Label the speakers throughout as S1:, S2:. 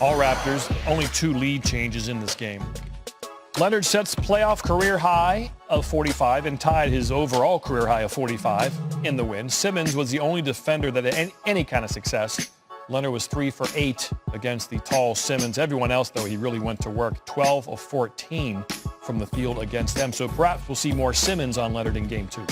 S1: All Raptors, only 2 lead changes in this game. Leonard sets playoff career high of 45 and tied his overall career high of 45 in the win. Simmons was the only defender that had any kind of success. Leonard was 3 for 8 against the tall Simmons. Everyone else, though, he really went to work. 12 of 14 from the field against them. So perhaps we'll see more Simmons on Leonard in Game 2.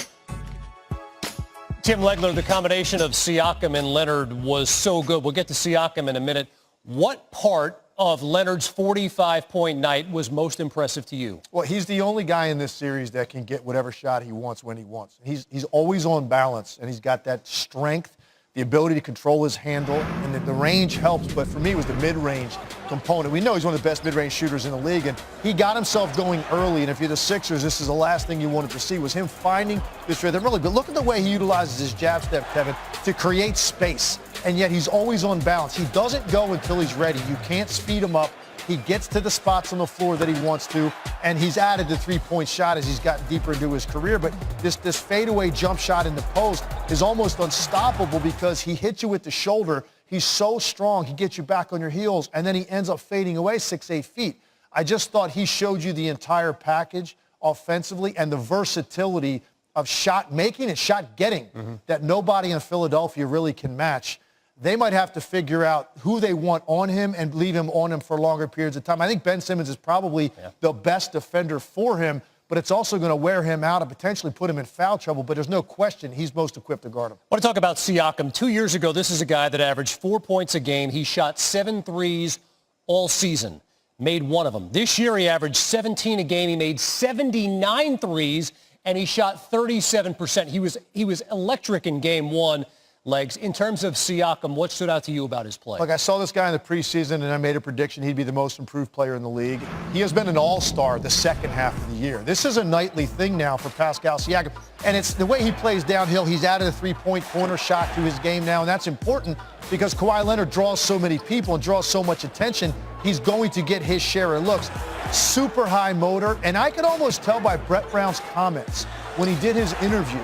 S2: Tim Legler, the combination of Siakam and Leonard was so good. We'll get to Siakam in a minute. What part of Leonard's 45-point night was most impressive to you?
S3: Well, he's the only guy in this series that can get whatever shot he wants when he wants. He's always on balance, and he's got that strength, the ability to control his handle, and the range helps. But for me, it was the mid-range component. We know he's one of the best mid-range shooters in the league, and he got himself going early. And if you're the Sixers, this is the last thing you wanted to see was him finding this rhythm early. But look at the way he utilizes his jab step, Kevin, to create space. And yet he's always on balance. He doesn't go until he's ready. You can't speed him up. He gets to the spots on the floor that he wants to, and he's added the three-point shot as he's gotten deeper into his career. But this fadeaway jump shot in the post is almost unstoppable because he hits you with the shoulder. He's so strong. He gets you back on your heels, and then he ends up fading away 6-8 feet. I just thought he showed you the entire package offensively and the versatility of shot making and shot getting that nobody in Philadelphia really can match. They might have to figure out who they want on him and leave him on him for longer periods of time. I think Ben Simmons is probably the best defender for him, but it's also going to wear him out and potentially put him in foul trouble. But there's no question he's most equipped to guard him.
S2: I want to talk about Siakam. 2 years ago, this is a guy that averaged 4 points a game. He shot 7 threes all season, made 1 of them. This year, he averaged 17 a game. He made 79 threes, and he shot 37%. He was electric in Game 1. Legs. In terms of Siakam, what stood out to you about his play?
S3: Look, I saw this guy in the preseason, and I made a prediction he'd be the most improved player in the league. He has been an all-star the second half of the year. This is a nightly thing now for Pascal Siakam, and it's the way he plays downhill. He's added a three-point corner shot to his game now, and that's important because Kawhi Leonard draws so many people and draws so much attention. He's going to get his share of looks. Super high motor, and I could almost tell by Brett Brown's comments when he did his interview.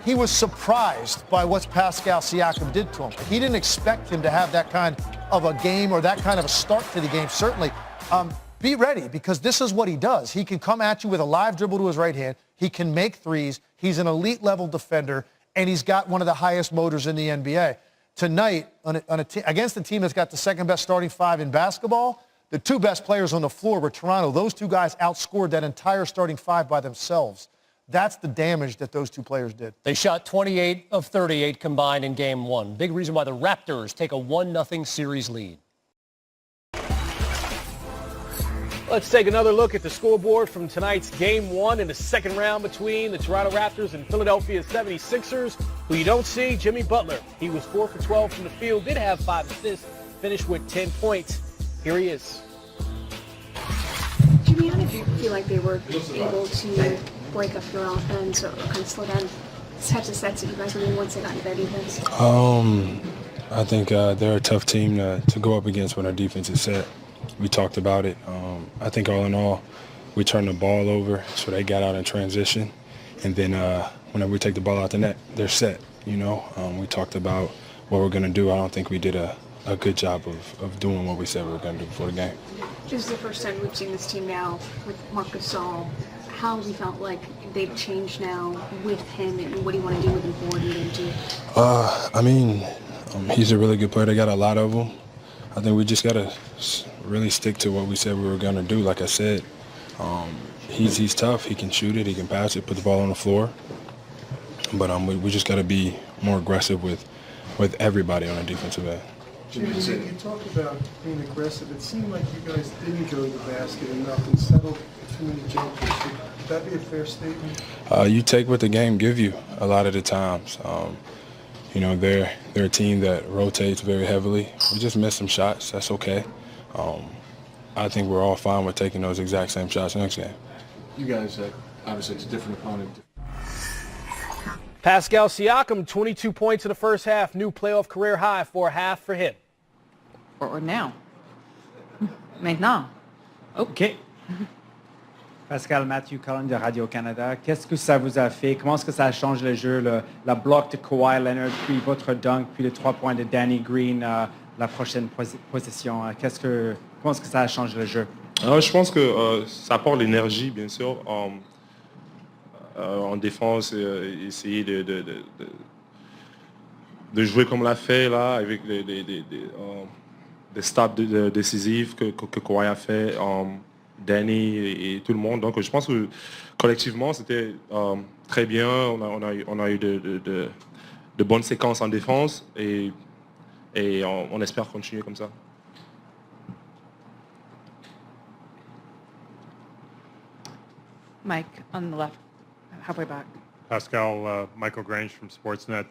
S3: He was surprised by what Pascal Siakam did to him. He didn't expect him to have that kind of a game or that kind of a start to the game, certainly. Be ready, because this is what he does. He can come at you with a live dribble to his right hand. He can make threes. He's an elite-level defender, and he's got one of the highest motors in the NBA. Tonight, against the team that's got the second-best starting 5 in basketball, the 2 best players on the floor were Toronto. Those 2 guys outscored that entire starting 5 by themselves. That's the damage that those 2 players did.
S2: They shot 28 of 38 combined in Game 1. Big reason why the Raptors take a 1-0 series lead.
S4: Let's take another look at the scoreboard from tonight's Game 1 in the second round between the Toronto Raptors and Philadelphia 76ers. Who you don't see, Jimmy Butler. He was 4 for 12 from the field, did have 5 assists, finished with 10 points. Here he is.
S5: Jimmy, how did you feel like they were able to break up your offense or kind of slow down types of sets that you guys were in once they got into their defense?
S6: I think they're a tough team to go up against when our defense is set. We talked about it. I think all in all, we turned the ball over, so they got out in transition. And then whenever we take the ball out the net, they're set, you know. We talked about what we're going to do. I don't think we did a good job of doing what we said we were going to do before the game.
S5: This is the first time we've seen this team now with Marc Gasol. How have you felt like they've changed now with him, and what do you want to do with him forward in Game 2?
S6: I mean, he's a really good player. They got a lot of them. I think we just got to really stick to what we said we were going to do. Like I said, he's tough. He can shoot it. He can pass it, put the ball on the floor. But we just got to be more aggressive with everybody on the defensive end.
S7: Jimmy, you talk about being aggressive. It seemed like you guys didn't go to the basket enough and settled too many jumpers. Would that be a fair statement?
S6: You take what the game give you a lot of the times. You know, they're a team that rotates very heavily. We just missed some shots. That's okay. I think we're all fine with taking those exact same shots next game.
S7: You guys, obviously, it's a different opponent.
S4: Pascal Siakam, 22 points in the first half, new playoff career high for a half for him.
S8: Or now. Maintenant.
S9: OK. Pascal, Mathieu Collin de Radio-Canada. Qu'est-ce que ça vous a fait? Comment est-ce que ça change le jeu? La bloc de Kawhi Leonard, puis votre dunk, puis les 3 points de Danny Green. la prochaine possession? Comment est-ce que ça change le jeu?
S6: Je pense que ça apporte l'énergie, bien sûr. En défense, essayer de jouer comme on l'a fait là, avec des stops décisifs que Kawhi a fait, Danny et tout le monde. Donc je pense que collectivement, c'était très bien. On a eu de bonnes séquences en défense et on espère continuer comme ça.
S8: Mike, on the left, halfway back.
S10: Pascal, Michael Grange from Sportsnet.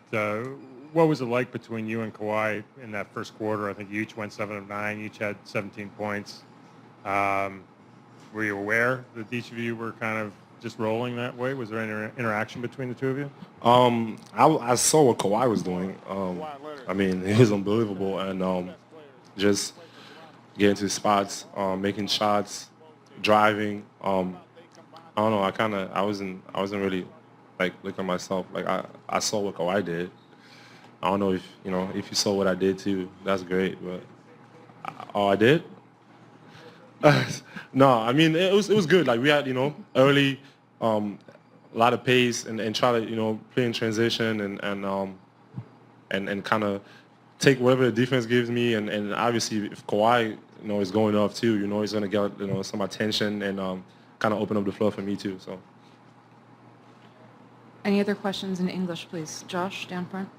S10: What was it like between you and Kawhi in that first quarter? I think you each went 7 of 9, each had 17 points. Were you aware that each of you were kind of just rolling that way? Was there any interaction between the two of you?
S6: I saw what Kawhi was doing. I mean, it was unbelievable, and just getting to spots, making shots, driving. I don't know. I wasn't really like looking at myself. Like I saw what Kawhi did. I don't know if you saw what I did too. That's great, but I did. No, I mean it was good. Like we had early a lot of pace and try to play in transition and kind of take whatever the defense gives me and obviously if Kawhi is going off too, he's gonna get some attention and kind of open up the floor for me too. So.
S8: Any other questions in English, please? Josh, down front.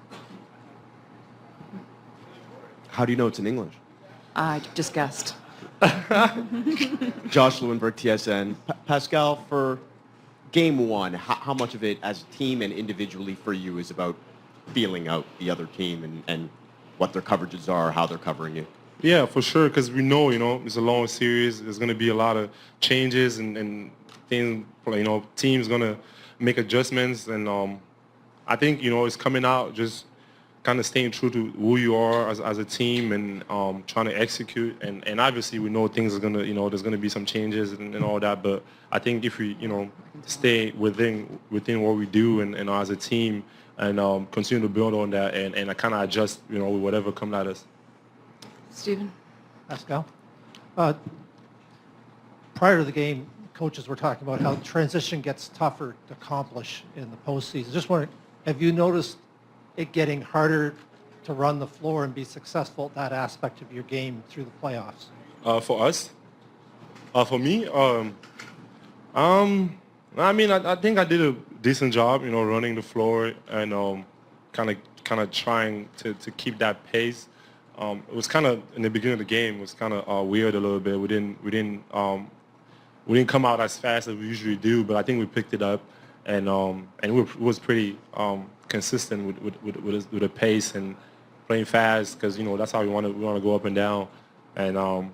S11: How do you know it's in English?
S8: I just guessed.
S11: Josh Lewenberg, TSN. Pascal, for game one, how much of it as a team and individually for you is about feeling out the other team and what their coverages are, how they're covering you?
S6: Yeah, for sure, because we know, it's a long series. There's going to be a lot of changes and things, teams going to make adjustments. And I think, it's coming out just kind of staying true to who you are as a team and trying to execute. And obviously we know things are going to, there's going to be some changes and all that. But I think if we, stay within what we do and as a team and continue to build on that and I kind of adjust, with whatever comes at us.
S8: Stephen?
S12: Pascal? Prior to the game, coaches were talking about how transition gets tougher to accomplish in the postseason. Just wondering, have you noticed it getting harder to run the floor and be successful at that aspect of your game through the playoffs?
S6: For us? For me? I mean, I think I did a decent job, running the floor and kind of trying to keep that pace. It was kind of in the beginning of the game. It was kind of weird a little bit. We didn't come out as fast as we usually do, but I think we picked it up, and it was pretty consistent with the pace and playing fast because that's how we want to go up and down, and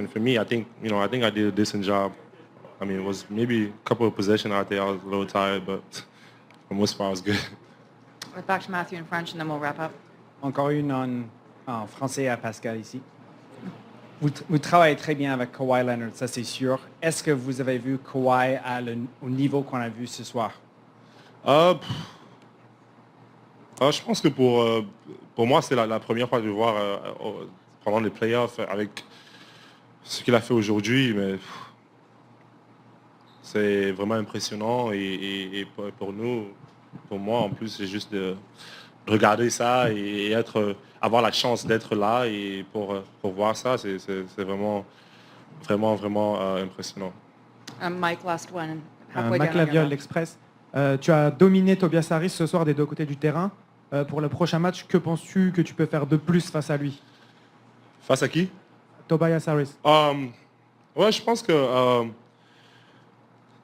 S6: for me, I think I did a decent job. I mean, it was maybe a couple of possessions out there. I was a little tired, but for the most part, I was good.
S8: We're back to Matthew in French, and then we'll wrap up.
S9: Encore une en français à Pascal ici. Vous travaillez très bien avec Kawhi Leonard, ça c'est sûr. Est-ce que vous avez vu Kawhi au niveau qu'on a vu ce soir?
S6: Je pense que pour moi, c'est la première fois de le voir pendant les playoffs avec ce qu'il a fait aujourd'hui. Mais c'est vraiment impressionnant et pour nous, pour moi en plus, c'est juste de regarder ça et avoir la chance d'être là et pour voir ça, c'est vraiment impressionnant.
S8: Mike, last one.
S9: Mike Laviole, l'Express. Tu as dominé Tobias Harris ce soir des deux côtés du terrain. Pour le prochain match, que penses-tu que tu peux faire de plus face à lui?
S6: Face à qui?
S9: Tobias Harris.
S6: Ouais, je pense que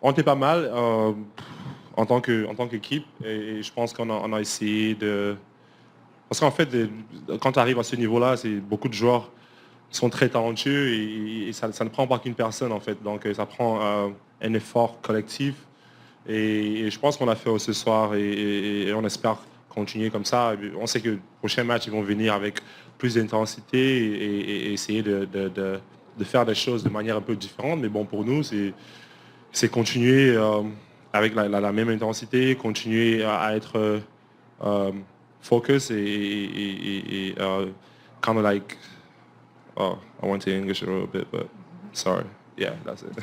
S6: on était pas mal en tant qu'équipe et je pense qu'on a essayé de... Parce qu'en fait, quand tu arrives à ce niveau-là, c'est beaucoup de joueurs qui sont très talentueux et ça ne prend pas qu'une personne en fait. Donc ça prend un effort collectif et je pense qu'on a fait ce soir et on espère continuer comme ça. On sait que les prochains matchs ils vont venir avec plus d'intensité et essayer de faire des choses de manière un peu différente. Mais bon, pour nous, c'est continuer avec la même intensité, continuer à être focus et
S13: kind of like, oh, I went to English a little bit, but sorry. Yeah, that's it.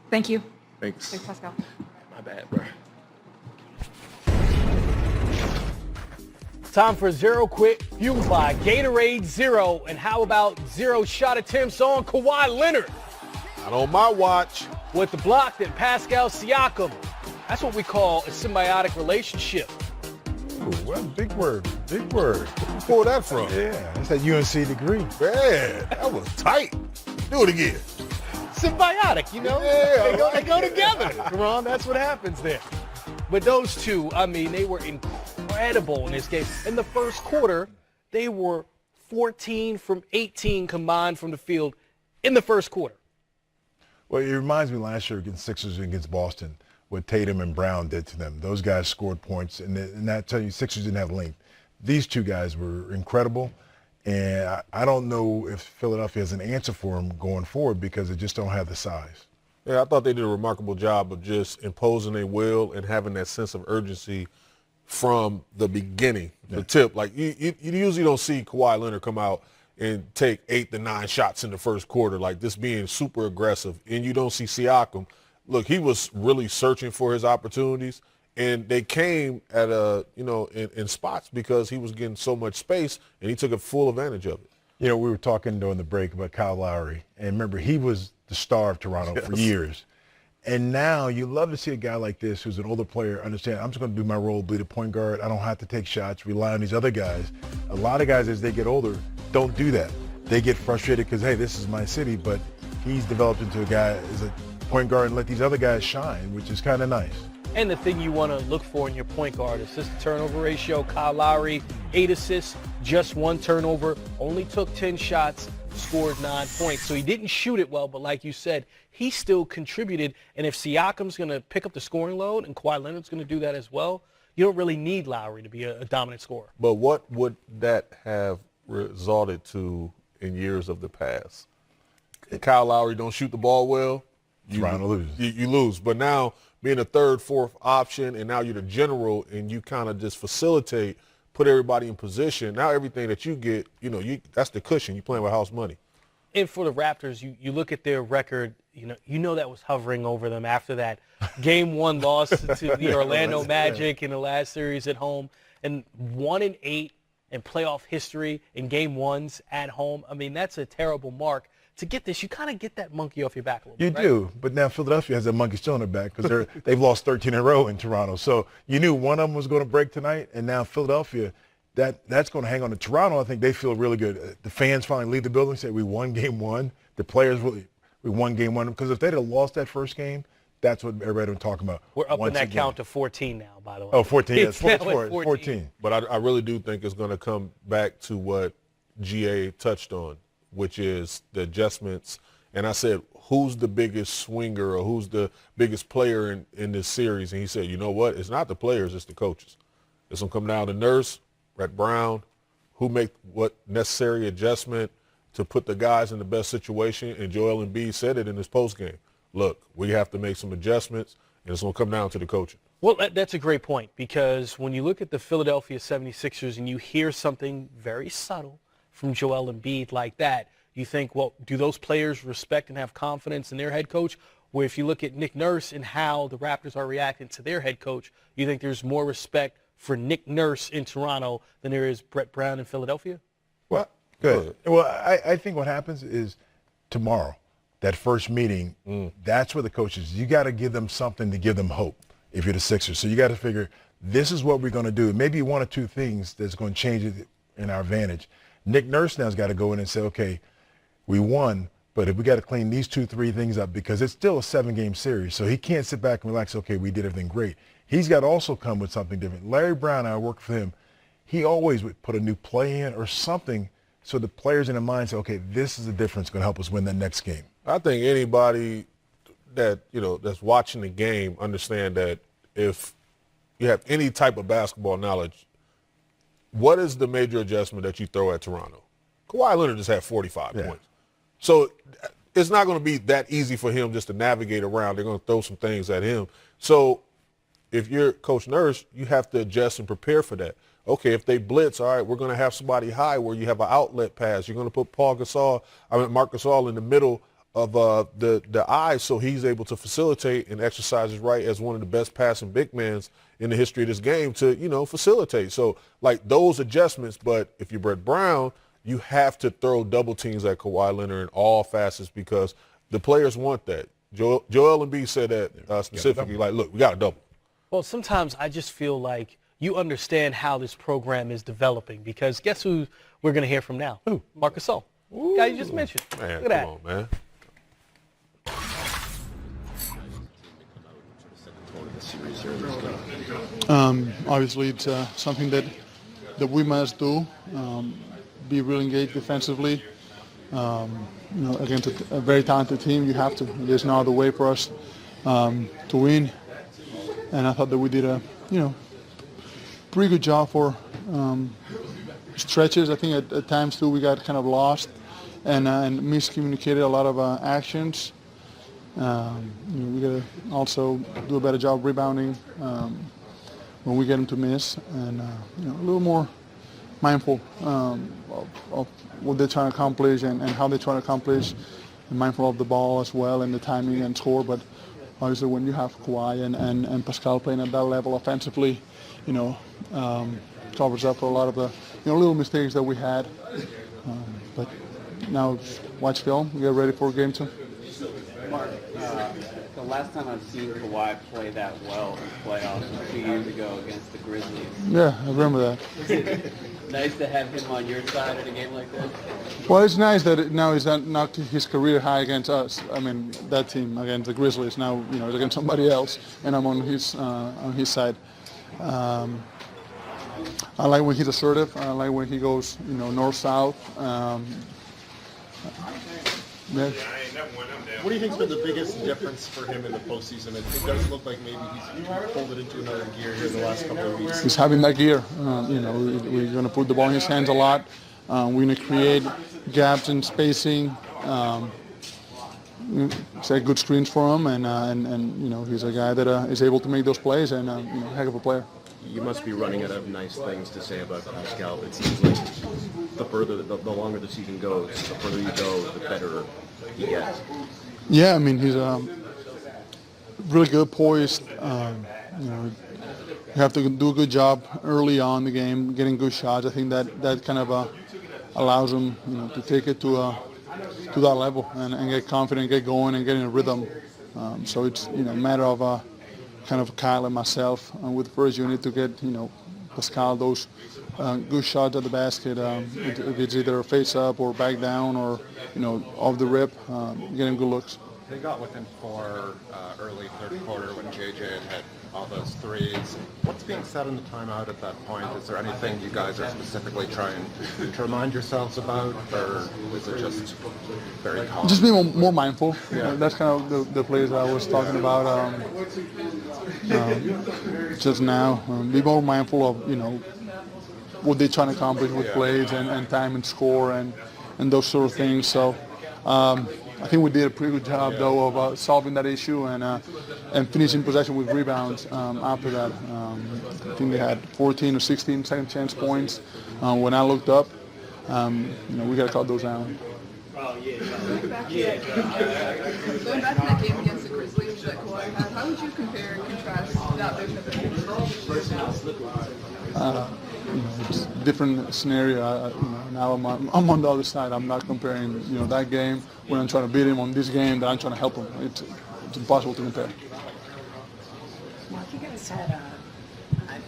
S8: Thank you.
S13: Thanks.
S8: Thanks, Pascal.
S13: My bad, bro.
S4: Time for Zero Quit, fueled by Gatorade Zero. And how about zero shot attempts on Kawhi Leonard?
S14: Not on my watch.
S4: With the block that Pascal Siakam. That's what we call a symbiotic relationship.
S14: Ooh, well, big word. Big word. Where you pull that from?
S3: Yeah, it's that UNC degree.
S14: Man, that was tight. Do it again.
S4: Symbiotic, you know?
S14: Yeah,
S4: they go together. Ron, that's what happens there. But those two, I mean, they were incredible in this game. In the first quarter, they were 14 from 18 combined from the field in the first quarter.
S3: Well, it reminds me last year against Sixers and against Boston, what Tatum and Brown did to them. Those guys scored points, and that tell you Sixers didn't have length. These two guys were incredible, and I don't know if Philadelphia has an answer for them going forward because they just don't have the size.
S14: Yeah, I thought they did a remarkable job of just imposing their will and having that sense of urgency from the beginning, the tip. Like, you usually don't see Kawhi Leonard come out and take 8 to 9 shots in the first quarter, like this being super aggressive. And you don't see Siakam. Look, he was really searching for his opportunities, and they came at in spots because he was getting so much space, and he took a full advantage of it.
S3: You know, we were talking during the break about Kyle Lowry, and remember, he was the star of Toronto for years. And now you love to see a guy like this who's an older player understand, I'm just going to do my role, be the point guard. I don't have to take shots, rely on these other guys. A lot of guys, as they get older, don't do that. They get frustrated because, hey, this is my city, but he's developed into a guy as a point guard and let these other guys shine, which is kind of nice.
S4: And the thing you want to look for in your point guard, assist-to-turnover ratio. Kyle Lowry, 8 assists, just 1 turnover, only took 10 shots, scored 9 points. So he didn't shoot it well, but like you said, he still contributed. And if Siakam's going to pick up the scoring load and Kawhi Leonard's going to do that as well, you don't really need Lowry to be a dominant scorer.
S14: But what would that have resulted to in years of the past? If Kyle Lowry don't shoot the ball well, you lose. But now being a third, fourth option, and now you're the general, and you kind of just facilitate, put everybody in position. Now everything that you get, that's the cushion. You're playing with house money.
S4: And for the Raptors, you look at their record, you know that was hovering over them after that Game 1 loss to the Orlando Magic in the last series at home, and 1-8 in playoff history in Game 1s at home. I mean, that's a terrible mark. To get this, you kind of get that monkey off your back a little bit, right?
S3: You do, but now Philadelphia has that monkey still on their back because they've lost 13 in a row in Toronto. So you knew one of them was going to break tonight, and now Philadelphia, that's going to hang on to Toronto. I think they feel really good. The fans finally leave the building and say, we won Game 1. The players we won Game 1. Because if they'd have lost that first game, that's what everybody was talking about.
S4: We're up in that count to 14 now, by the way.
S3: Oh, 14. Yes, 14.
S14: But I really do think it's going to come back to what GA touched on, which is the adjustments. And I said, who's the biggest swinger or who's the biggest player in this series? And he said, you know what? It's not the players, it's the coaches. It's going to come down to Nurse, Brett Brown, who make what necessary adjustment to put the guys in the best situation. And Joel Embiid said it in his postgame. Look, we have to make some adjustments, and it's going to come down to the coaching.
S4: Well, that's a great point, because when you look at the Philadelphia 76ers and you hear something very subtle from Joel Embiid like that, you think, well, do those players respect and have confidence in their head coach? Where if you look at Nick Nurse and how the Raptors are reacting to their head coach, you think there's more respect for Nick Nurse in Toronto than there is Brett Brown in Philadelphia?
S3: Well, good. Well, I think what happens is tomorrow, that first meeting, that's where the coaches, you got to give them something to give them hope if you're the Sixers. So you got to figure, this is what we're going to do. Maybe one or two things that's going to change it in our advantage. Nick Nurse now's got to go in and say, okay, we won, but if we got to clean these 2-3 things up, because it's still a 7-game series. So he can't sit back and relax, okay, we did everything great. He's got to also come with something different. Larry Brown, I worked for him. He always would put a new play in or something so the players in their mind say, okay, this is the difference going to help us win that next game.
S14: I think anybody that, that's watching the game understand that if you have any type of basketball knowledge, what is the major adjustment that you throw at Toronto? Kawhi Leonard just had 45 points. So it's not going to be that easy for him just to navigate around. They're going to throw some things at him. So if you're Coach Nurse, you have to adjust and prepare for that. okay, if they blitz, all right, we're going to have somebody high where you have an outlet pass. You're going to put Marc Gasol in the middle of the eye so he's able to facilitate and exercise his right as one of the best passing big men in the history of this game to, facilitate. So, like, those adjustments. But if you're Brett Brown, you have to throw double teams at Kawhi Leonard in all facets because the players want that. Joel Embiid said that specifically, like, look, we got to double.
S4: Well, sometimes I just feel like you understand how this program is developing because guess who we're going to hear from now? Who? Marc Gasol. Guy you just mentioned.
S14: Man,
S4: Look at
S14: come on, man.
S15: Obviously, it's something that we must do. Be really engaged defensively. Against a very talented team, you have to. There's no other way for us to win. And I thought that we did a pretty good job for stretches. I think at times too we got kind of lost and miscommunicated a lot of actions. We got to also do a better job rebounding when we get them to miss, and a little more mindful of what they're trying to accomplish and how they're trying to accomplish, and mindful of the ball as well and the timing and score. But obviously, when you have Kawhi and Pascal playing at that level offensively, covers up for a lot of the little mistakes that we had. But now watch film, get ready for game 2.
S16: Mark, the last time I've seen Kawhi play that well in the playoffs was 2 years ago against the Grizzlies.
S15: Yeah, I remember that.
S16: Is it nice to have him on your side in a game like this?
S15: Well, it's nice that now he's knocked his career high against us. I mean, that team against the Grizzlies. Now, it's against somebody else, and I'm on his side. I like when he's assertive. I like when he goes, north-south.
S17: What do you think's been the biggest difference for him in the postseason? It does look like maybe he's pulled it into another gear here the last couple of weeks.
S15: He's having that gear. We're going to put the ball in his hands a lot. We're going to create gaps in spacing. Set good screens for him, and he's a guy that is able to make those plays and heck of a player.
S11: You must be running out of nice things to say about Pascal. It seems like the longer the season goes, the further you go, the better he gets.
S15: Yeah, I mean, he's really good, poised. You have to do a good job early on in the game, getting good shots. I think that kind of allows him, to take it to that level and get confident, get going, and get in a rhythm. So it's a matter of kind of Kyle and myself with the first unit to get Pascal those good shots at the basket. If it's either face up or back down or off the rip, getting good looks.
S17: They got within 4 early third quarter when JJ had all those threes. What's being said in the timeout at that point? Is there anything you guys are specifically trying to remind yourselves about, or is it just very calm?
S15: Just be more mindful. Yeah. That's kind of the plays I was talking about just now. Be more mindful of what they're trying to accomplish with plays and time and score and those sort of things. So I think we did a pretty good job though of solving that issue and finishing possession with rebounds after that. I think they had 14 or 16 second chance points. When I looked up, we got to cut those down.
S18: Going back to that game against the Grizzlies that Kawhi had, how would you compare and contrast that versus
S15: it's a different scenario. Now I'm on the other side. I'm not comparing, that game when I'm trying to beat him on this game that I'm trying to help him. It's impossible to compare.
S19: Mark, you guys had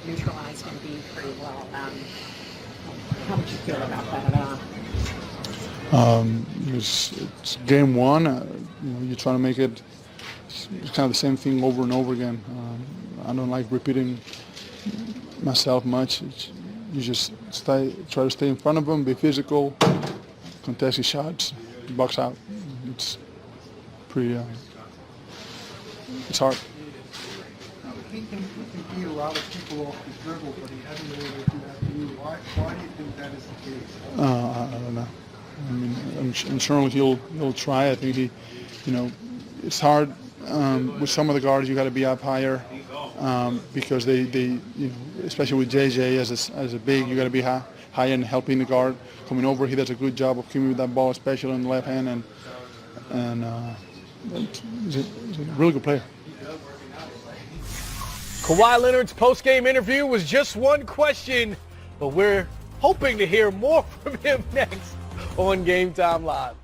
S19: neutralized Embiid pretty well. How would you feel about that at all?
S15: It's game 1. You're trying to make it kind of the same thing over and over again. I don't like repeating myself much. You just try to stay in front of them, be physical, contest his shots, box out. It's pretty. It's hard.
S7: He can beat a lot of people off his dribble, but he hasn't been able to do that to you. Why do you think that is the case?
S15: I don't know. I mean, I'm sure he'll try. I think he, it's hard with some of the guards, you got to be up higher because they you know, especially with JJ as a big, you got to be high and helping the guard coming over. He does a good job of keeping with that ball, especially on the left hand, and he's a really good player.
S4: Kawhi Leonard's post-game interview was just one question, but we're hoping to hear more from him next on Game Time Live.